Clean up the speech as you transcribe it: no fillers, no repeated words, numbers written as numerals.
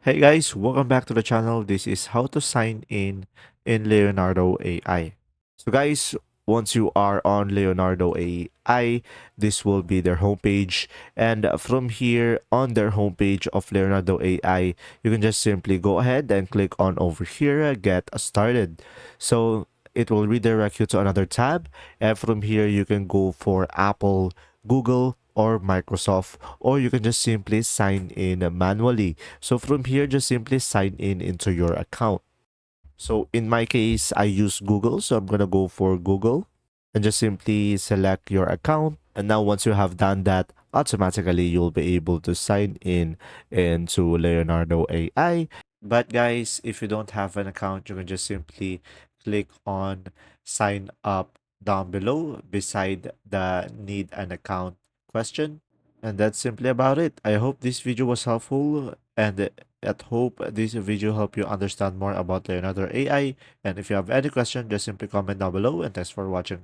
Hey guys, welcome back to the channel. This is how to sign in Leonardo AI. So guys, once you are on Leonardo AI, this will be their homepage. And from here on their homepage of Leonardo AI, you can just simply go ahead and click on over here, get started. So it will redirect you to another tab. And from here, you can go for Apple, Google, or Microsoft, or you can just simply sign in manually. So from here, just simply sign in into your account. So in my case, I use Google. So I'm going to go for Google and just simply select your account. And now once you have done that, automatically you'll be able to sign in into Leonardo AI. But guys, if you don't have an account, you can just simply click on sign up down below beside the need an account question. And that's simply about it. I hope this video was helpful and at hope this video help you understand more about Leonardo AI. And if you have any question, just simply comment down below and thanks for watching.